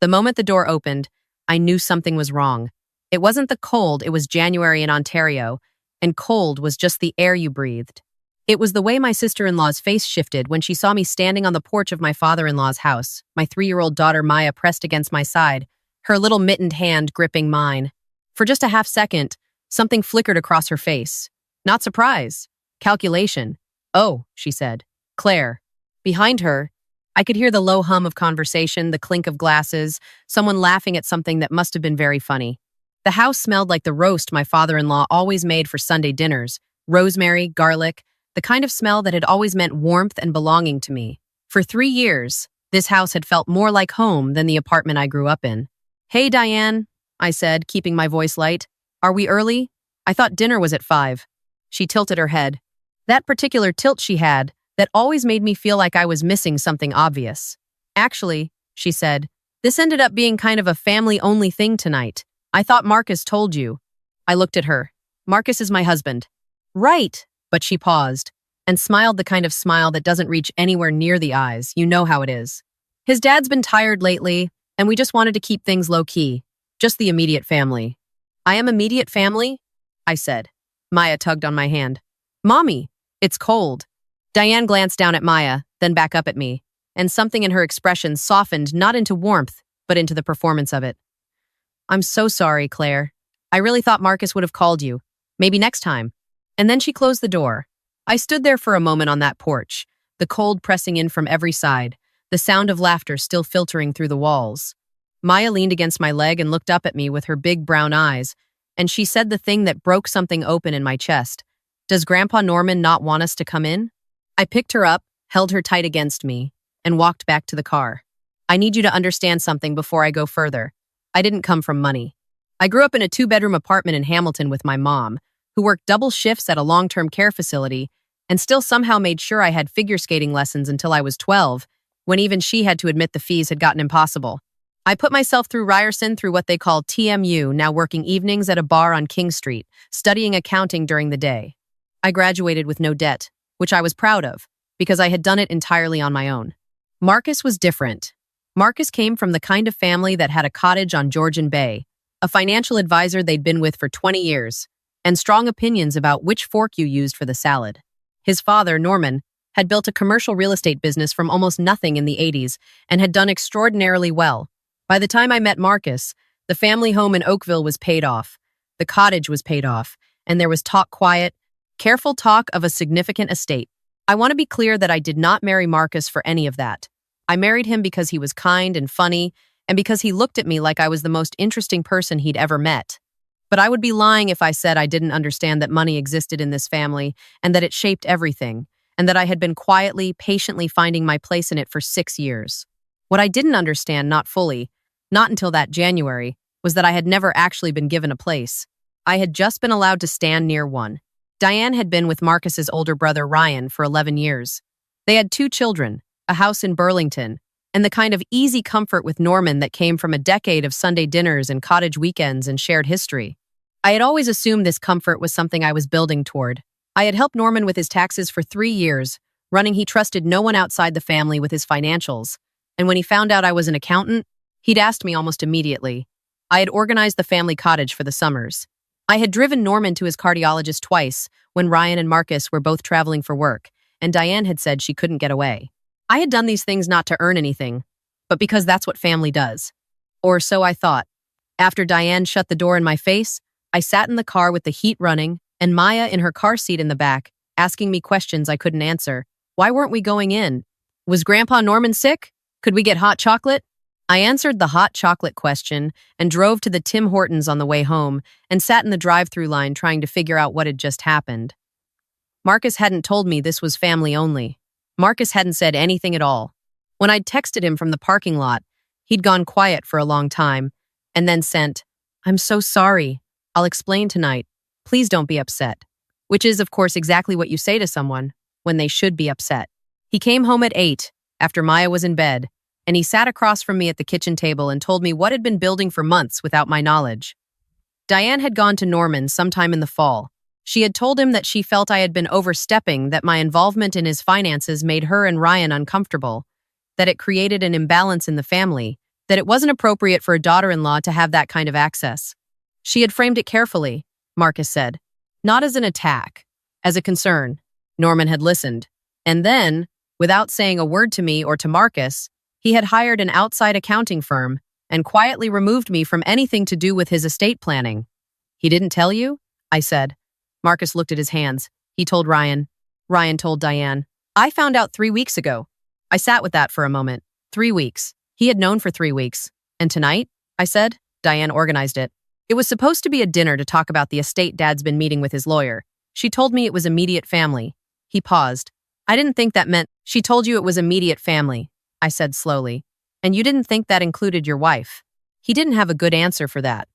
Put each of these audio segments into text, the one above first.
The moment the door opened, I knew something was wrong. It wasn't the cold, it was January in Ontario, and cold was just the air you breathed. It was the way my sister-in-law's face shifted when she saw me standing on the porch of my father-in-law's house, my 3-year-old daughter Maya pressed against my side, her little mittened hand gripping mine. For just a half second, something flickered across her face. Not surprise. Calculation. "Oh," she said. "Claire." Behind her, I could hear the low hum of conversation, the clink of glasses, someone laughing at something that must have been very funny. The house smelled like the roast my father-in-law always made for Sunday dinners, rosemary, garlic, the kind of smell that had always meant warmth and belonging to me. For 3 years, this house had felt more like home than the apartment I grew up in. "Hey, Diane," I said, keeping my voice light. "Are we early? I thought dinner was at 5. She tilted her head. That particular tilt she had that always made me feel like I was missing something obvious. "Actually," she said, "this ended up being kind of a family-only thing tonight. I thought Marcus told you." I looked at her. "Marcus is my husband." "Right," but she paused and smiled the kind of smile that doesn't reach anywhere near the eyes. You know how it is. "His dad's been tired lately, and we just wanted to keep things low-key. Just the immediate family." "I am immediate family?" I said. Maya tugged on my hand. "Mommy, it's cold." Diane glanced down at Maya, then back up at me, and something in her expression softened not into warmth, but into the performance of it. "I'm so sorry, Claire. I really thought Marcus would have called you. Maybe next time." And then she closed the door. I stood there for a moment on that porch, the cold pressing in from every side, the sound of laughter still filtering through the walls. Maya leaned against my leg and looked up at me with her big brown eyes, and she said the thing that broke something open in my chest. "Does Grandpa Norman not want us to come in?" I picked her up, held her tight against me, and walked back to the car. "I need you to understand something before I go further. I didn't come from money. I grew up in a 2-bedroom apartment in Hamilton with my mom, who worked double shifts at a long-term care facility and still somehow made sure I had figure skating lessons until I was 12, when even she had to admit the fees had gotten impossible. I put myself through Ryerson through what they call TMU, now working evenings at a bar on King Street, studying accounting during the day. I graduated with no debt, which I was proud of, because I had done it entirely on my own. Marcus was different. Marcus came from the kind of family that had a cottage on Georgian Bay, a financial advisor they'd been with for 20 years, and strong opinions about which fork you used for the salad. His father, Norman, had built a commercial real estate business from almost nothing in the 80s and had done extraordinarily well. By the time I met Marcus, the family home in Oakville was paid off, the cottage was paid off, and there was careful talk of a significant estate. I want to be clear that I did not marry Marcus for any of that. I married him because he was kind and funny, and because he looked at me like I was the most interesting person he'd ever met. But I would be lying if I said I didn't understand that money existed in this family and that it shaped everything, and that I had been quietly, patiently finding my place in it for 6 years. What I didn't understand, not fully, not until that January, was that I had never actually been given a place. I had just been allowed to stand near one. Diane had been with Marcus's older brother Ryan for 11 years. They had 2 children, a house in Burlington, and the kind of easy comfort with Norman that came from a decade of Sunday dinners and cottage weekends and shared history. I had always assumed this comfort was something I was building toward. I had helped Norman with his taxes for 3 years, running he trusted no one outside the family with his financials, and when he found out I was an accountant, he'd asked me almost immediately. I had organized the family cottage for the summers. I had driven Norman to his cardiologist twice when Ryan and Marcus were both traveling for work, and Diane had said she couldn't get away. I had done these things not to earn anything, but because that's what family does. Or so I thought. After Diane shut the door in my face, I sat in the car with the heat running and Maya in her car seat in the back, asking me questions I couldn't answer. Why weren't we going in? Was Grandpa Norman sick? Could we get hot chocolate? I answered the hot chocolate question and drove to the Tim Hortons on the way home and sat in the drive-through line trying to figure out what had just happened. Marcus hadn't told me this was family only. Marcus hadn't said anything at all. When I'd texted him from the parking lot, he'd gone quiet for a long time and then sent, "I'm so sorry. I'll explain tonight. Please don't be upset." Which is, of course, exactly what you say to someone when they should be upset. He came home at 8, after Maya was in bed, and he sat across from me at the kitchen table and told me what had been building for months without my knowledge. Diane had gone to Norman sometime in the fall. She had told him that she felt I had been overstepping, that my involvement in his finances made her and Ryan uncomfortable, that it created an imbalance in the family, that it wasn't appropriate for a daughter-in-law to have that kind of access. She had framed it carefully, Marcus said. Not as an attack, as a concern. Norman had listened. And then, without saying a word to me or to Marcus, he had hired an outside accounting firm and quietly removed me from anything to do with his estate planning. He didn't tell you? I said. Marcus looked at his hands. He told Ryan. Ryan told Diane. I found out 3 weeks ago. I sat with that for a moment. 3 weeks. He had known for 3 weeks. And tonight? I said. Diane organized it. It was supposed to be a dinner to talk about the estate Dad's been meeting with his lawyer. She told me it was immediate family. He paused. I didn't think that meant she told you it was immediate family, I said slowly. And you didn't think that included your wife. He didn't have a good answer for that.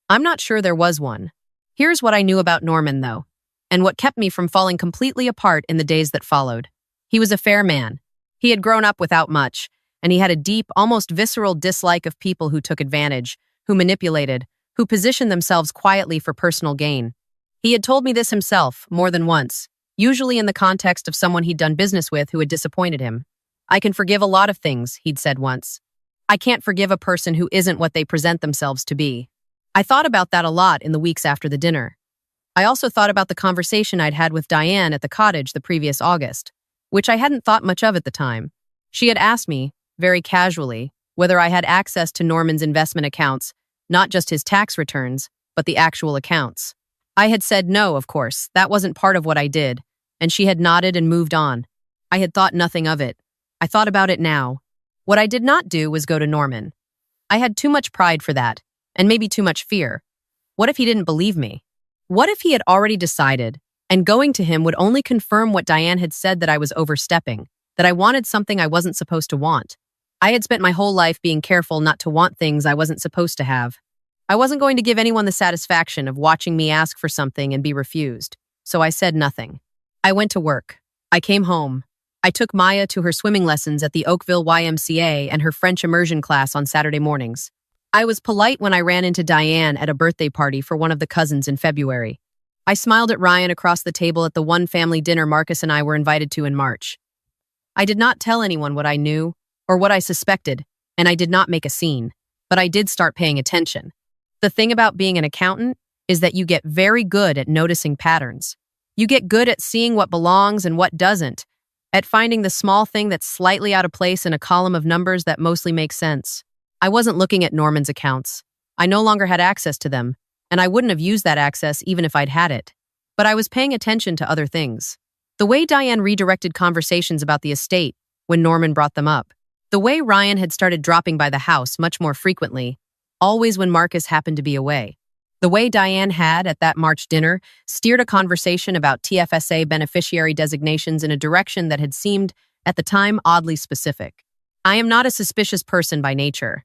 I'm not sure there was one. Here's what I knew about Norman, though, and what kept me from falling completely apart in the days that followed. He was a fair man. He had grown up without much, and he had a deep, almost visceral dislike of people who took advantage, who manipulated, who positioned themselves quietly for personal gain. He had told me this himself more than once, usually in the context of someone he'd done business with who had disappointed him. I can forgive a lot of things, he'd said once. I can't forgive a person who isn't what they present themselves to be. I thought about that a lot in the weeks after the dinner. I also thought about the conversation I'd had with Diane at the cottage the previous August, which I hadn't thought much of at the time. She had asked me, very casually, whether I had access to Norman's investment accounts, not just his tax returns, but the actual accounts. I had said no, of course, that wasn't part of what I did, and she had nodded and moved on. I had thought nothing of it. I thought about it now. What I did not do was go to Norman. I had too much pride for that, and maybe too much fear. What if he didn't believe me? What if he had already decided, and going to him would only confirm what Diane had said, that I was overstepping, that I wanted something I wasn't supposed to want? I had spent my whole life being careful not to want things I wasn't supposed to have. I wasn't going to give anyone the satisfaction of watching me ask for something and be refused, so I said nothing. I went to work. I came home. I took Maya to her swimming lessons at the Oakville YMCA and her French immersion class on Saturday mornings. I was polite when I ran into Diane at a birthday party for one of the cousins in February. I smiled at Ryan across the table at the one family dinner Marcus and I were invited to in March. I did not tell anyone what I knew or what I suspected, and I did not make a scene, but I did start paying attention. The thing about being an accountant is that you get very good at noticing patterns. You get good at seeing what belongs and what doesn't, at finding the small thing that's slightly out of place in a column of numbers that mostly makes sense. I wasn't looking at Norman's accounts. I no longer had access to them, and I wouldn't have used that access even if I'd had it. But I was paying attention to other things. The way Diane redirected conversations about the estate when Norman brought them up. The way Ryan had started dropping by the house much more frequently, always when Marcus happened to be away. The way Diane had, at that March dinner, steered a conversation about TFSA beneficiary designations in a direction that had seemed, at the time, oddly specific. I am not a suspicious person by nature,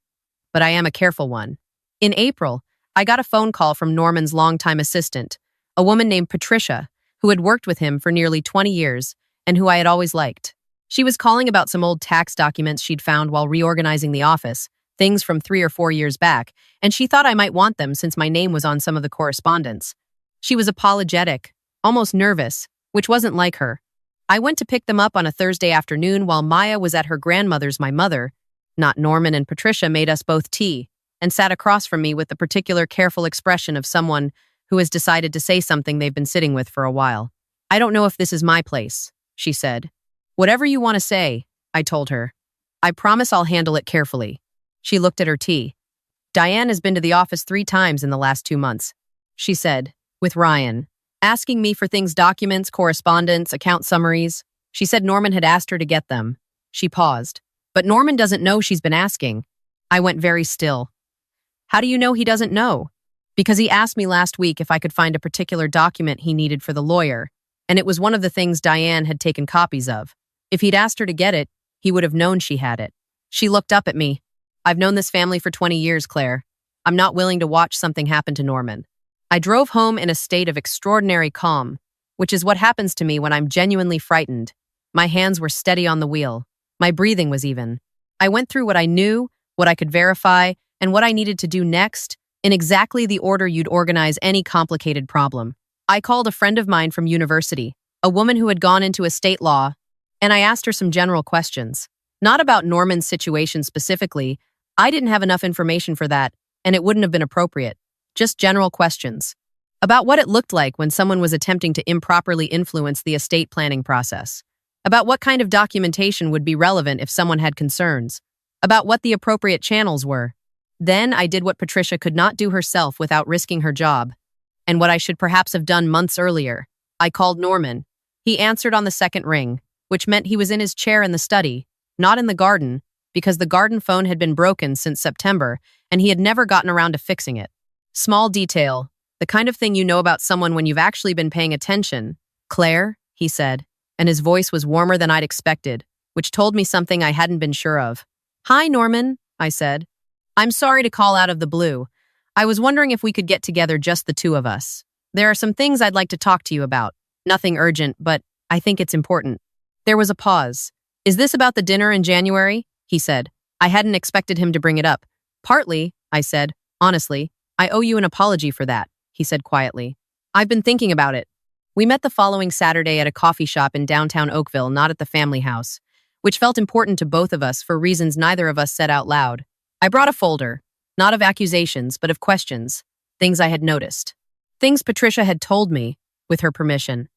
but I am a careful one. In April, I got a phone call from Norman's longtime assistant, a woman named Patricia, who had worked with him for nearly 20 years and who I had always liked. She was calling about some old tax documents she'd found while reorganizing the office, things from 3 or 4 years back, and she thought I might want them since my name was on some of the correspondence. She was apologetic, almost nervous, which wasn't like her. I went to pick them up on a Thursday afternoon while Maya was at her grandmother's. My mother, not Norman, and Patricia made us both tea and sat across from me with the particular careful expression of someone who has decided to say something they've been sitting with for a while. I don't know if this is my place, she said. Whatever you want to say, I told her. I promise I'll handle it carefully. She looked at her tea. Diane has been to the office 3 times in the last 2 months, she said, with Ryan, asking me for things, documents, correspondence, account summaries. She said Norman had asked her to get them. She paused. But Norman doesn't know she's been asking. I went very still. How do you know he doesn't know? Because he asked me last week if I could find a particular document he needed for the lawyer, and it was one of the things Diane had taken copies of. If he'd asked her to get it, he would have known she had it. She looked up at me. I've known this family for 20 years, Claire. I'm not willing to watch something happen to Norman. I drove home in a state of extraordinary calm, which is what happens to me when I'm genuinely frightened. My hands were steady on the wheel. My breathing was even. I went through what I knew, what I could verify, and what I needed to do next, in exactly the order you'd organize any complicated problem. I called a friend of mine from university, a woman who had gone into estate law, and I asked her some general questions. Not about Norman's situation specifically, I didn't have enough information for that, and it wouldn't have been appropriate. Just general questions. About what it looked like when someone was attempting to improperly influence the estate planning process. About what kind of documentation would be relevant if someone had concerns. About what the appropriate channels were. Then I did what Patricia could not do herself without risking her job, and what I should perhaps have done months earlier. I called Norman. He answered on the second ring, which meant he was in his chair in the study, not in the garden, because the garden phone had been broken since September, and he had never gotten around to fixing it. Small detail, the kind of thing you know about someone when you've actually been paying attention. Claire, he said, and his voice was warmer than I'd expected, which told me something I hadn't been sure of. Hi, Norman, I said. I'm sorry to call out of the blue. I was wondering if we could get together, just the two of us. There are some things I'd like to talk to you about. Nothing urgent, but I think it's important. There was a pause. Is this about the dinner in January? He said. I hadn't expected him to bring it up. Partly, I said. Honestly, I owe you an apology for that, he said quietly. I've been thinking about it. We met the following Saturday at a coffee shop in downtown Oakville, not at the family house, which felt important to both of us for reasons neither of us said out loud. I brought a folder, not of accusations, but of questions, things I had noticed, things Patricia had told me, with her permission.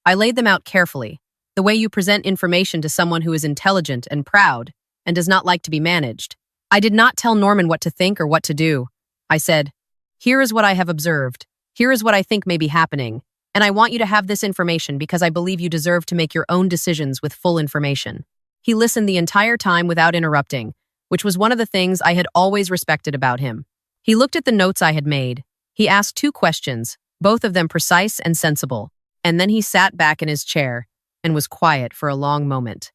I laid them out carefully, the way you present information to someone who is intelligent and proud and does not like to be managed. I did not tell Norman what to think or what to do. I said, here is what I have observed. Here is what I think may be happening. And I want you to have this information because I believe you deserve to make your own decisions with full information. He listened the entire time without interrupting, which was one of the things I had always respected about him. He looked at the notes I had made. He asked 2 questions, both of them precise and sensible, and then he sat back in his chair and was quiet for a long moment.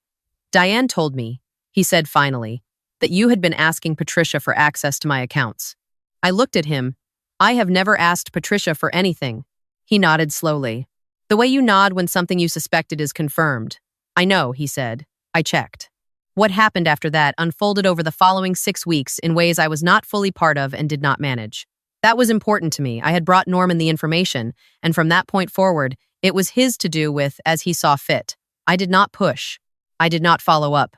Diane told me, he said finally, that you had been asking Patricia for access to my accounts. I looked at him. I have never asked Patricia for anything. He nodded slowly. The way you nod when something you suspected is confirmed. I know, he said. I checked. What happened after that unfolded over the following 6 weeks in ways I was not fully part of and did not manage. That was important to me. I had brought Norman the information, and from that point forward, it was his to do with as he saw fit. I did not push. I did not follow up.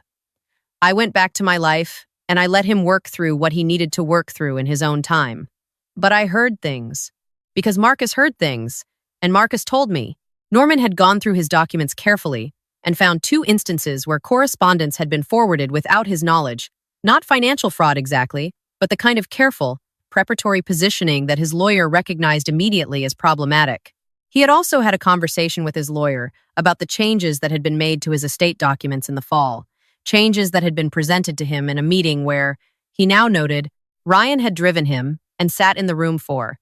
I went back to my life, and I let him work through what he needed to work through in his own time. But I heard things. Because Marcus heard things, and Marcus told me. Norman had gone through his documents carefully, and found 2 instances where correspondence had been forwarded without his knowledge. Not financial fraud exactly, but the kind of careful, preparatory positioning that his lawyer recognized immediately as problematic. He had also had a conversation with his lawyer about the changes that had been made to his estate documents in the fall, changes that had been presented to him in a meeting where, he now noted, Ryan had driven him and sat in the room for.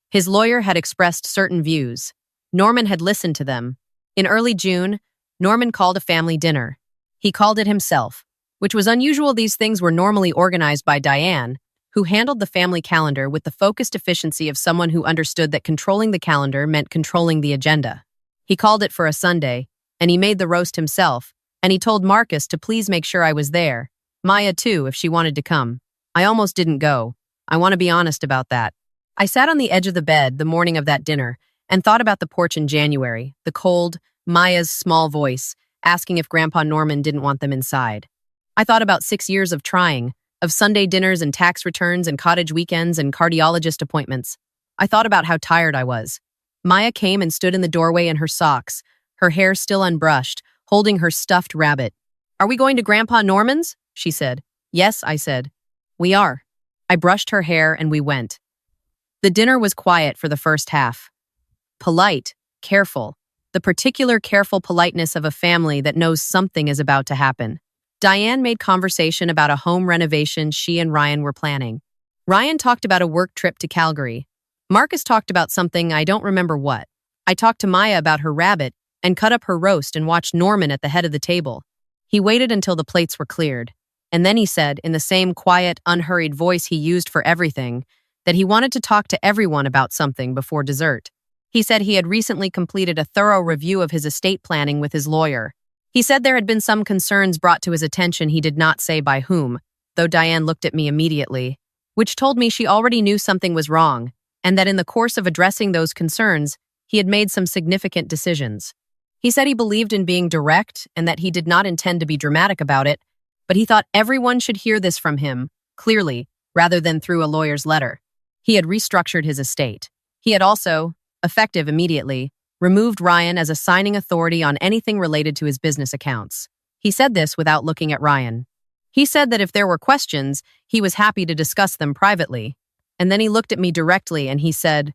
His lawyer had expressed certain views. Norman had listened to them. In early June, Norman called a family dinner. He called it himself, which was unusual. These things were normally organized by Diane, who handled the family calendar with the focused efficiency of someone who understood that controlling the calendar meant controlling the agenda. He called it for a Sunday, and he made the roast himself, and he told Marcus to please make sure I was there. Maya too, if she wanted to come. I almost didn't go. I want to be honest about that. I sat on the edge of the bed the morning of that dinner and thought about the porch in January, the cold, Maya's small voice, asking if Grandpa Norman didn't want them inside. I thought about 6 years of trying, of Sunday dinners and tax returns and cottage weekends and cardiologist appointments. I thought about how tired I was. Maya came and stood in the doorway in her socks, her hair still unbrushed, holding her stuffed rabbit. Are we going to Grandpa Norman's? She said. Yes, I said. We are. I brushed her hair and we went. The dinner was quiet for the first half. Polite, careful. The particular careful politeness of a family that knows something is about to happen. Diane made conversation about a home renovation she and Ryan were planning. Ryan talked about a work trip to Calgary. Marcus talked about something I don't remember what. I talked to Maya about her rabbit and cut up her roast and watched Norman at the head of the table. He waited until the plates were cleared. And then he said, in the same quiet, unhurried voice he used for everything, that he wanted to talk to everyone about something before dessert. He said he had recently completed a thorough review of his estate planning with his lawyer. He said there had been some concerns brought to his attention, he did not say by whom, though Diane looked at me immediately, which told me she already knew something was wrong, and that in the course of addressing those concerns, he had made some significant decisions. He said he believed in being direct and that he did not intend to be dramatic about it, but he thought everyone should hear this from him, clearly, rather than through a lawyer's letter. He had restructured his estate. He had also, effective immediately, removed Ryan as a signing authority on anything related to his business accounts. He said this without looking at Ryan. He said that if there were questions, he was happy to discuss them privately. And then he looked at me directly and he said,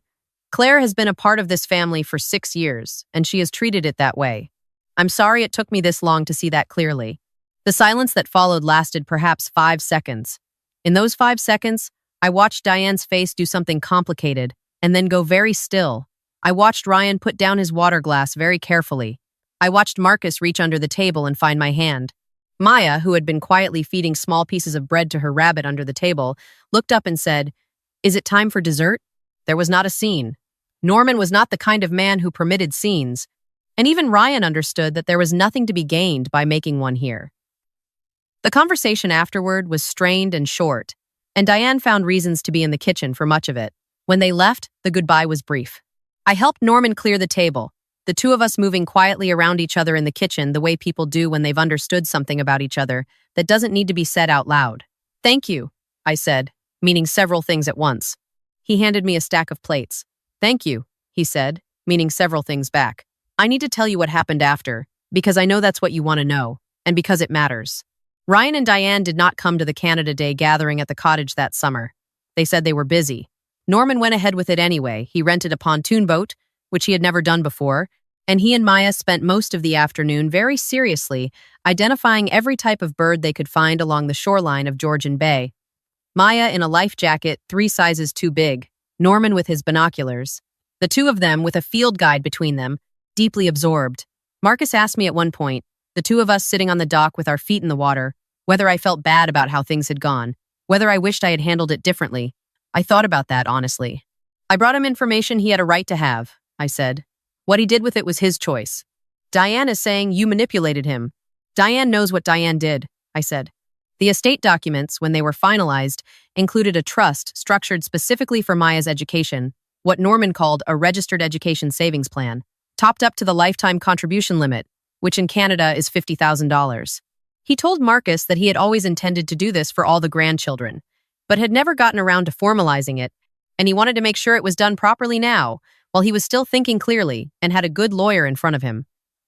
"Claire has been a part of this family for 6 years, and she has treated it that way. I'm sorry it took me this long to see that clearly." The silence that followed lasted perhaps 5 seconds. In those 5 seconds, I watched Diane's face do something complicated and then go very still. I watched Ryan put down his water glass very carefully. I watched Marcus reach under the table and find my hand. Maya, who had been quietly feeding small pieces of bread to her rabbit under the table, looked up and said, "Is it time for dessert?" There was not a scene. Norman was not the kind of man who permitted scenes, and even Ryan understood that there was nothing to be gained by making one here. The conversation afterward was strained and short, and Diane found reasons to be in the kitchen for much of it. When they left, the goodbye was brief. I helped Norman clear the table, the two of us moving quietly around each other in the kitchen the way people do when they've understood something about each other that doesn't need to be said out loud. "Thank you," I said, meaning several things at once. He handed me a stack of plates. "Thank you," he said, meaning several things back. "I need to tell you what happened after, because I know that's what you want to know, and because it matters." Ryan and Diane did not come to the Canada Day gathering at the cottage that summer. They said they were busy. Norman went ahead with it anyway. He rented a pontoon boat, which he had never done before, and he and Maya spent most of the afternoon very seriously identifying every type of bird they could find along the shoreline of Georgian Bay. Maya in a life jacket 3 sizes too big, Norman with his binoculars. The two of them with a field guide between them, deeply absorbed. Marcus asked me at one point, the two of us sitting on the dock with our feet in the water, whether I felt bad about how things had gone, whether I wished I had handled it differently. I thought about that, honestly. "I brought him information he had a right to have," I said. "What he did with it was his choice." "Diane is saying you manipulated him." "Diane knows what Diane did," I said. The estate documents, when they were finalized, included a trust structured specifically for Maya's education, what Norman called a registered education savings plan, topped up to the lifetime contribution limit, which in Canada is $50,000. He told Marcus that he had always intended to do this for all the grandchildren, but had never gotten around to formalizing it, and he wanted to make sure it was done properly now, while he was still thinking clearly and had a good lawyer in front of him.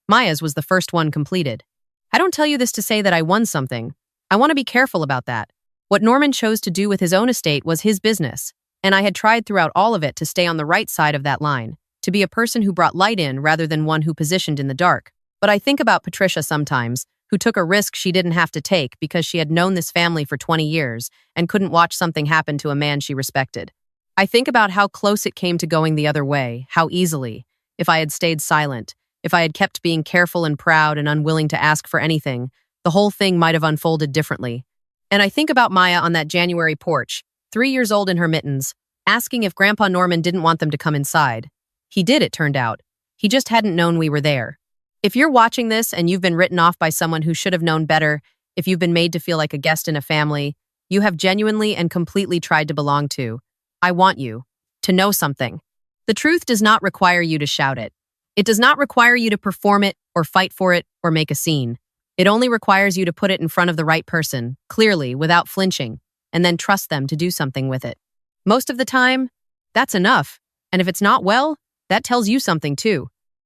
Maya's was the first one completed. I don't tell you this to say that I won something. I want to be careful about that. What Norman chose to do with his own estate was his business, and I had tried throughout all of it to stay on the right side of that line, to be a person who brought light in rather than one who positioned in the dark. But I think about Patricia sometimes, who took a risk she didn't have to take because she had known this family for 20 years and couldn't watch something happen to a man she respected. I think about how close it came to going the other way, how easily, if I had stayed silent, if I had kept being careful and proud and unwilling to ask for anything, the whole thing might have unfolded differently. And I think about Maya on that January porch, 3 years old in her mittens, asking if Grandpa Norman didn't want them to come inside. He did, it turned out. He just hadn't known we were there. If you're watching this and you've been written off by someone who should have known better, if you've been made to feel like a guest in a family, you have genuinely and completely tried to belong to, I want you to know something. The truth does not require you to shout it. It does not require you to perform it or fight for it or make a scene. It only requires you to put it in front of the right person, clearly, without flinching, and then trust them to do something with it. Most of the time, that's enough. And if it's not well, that tells you something too.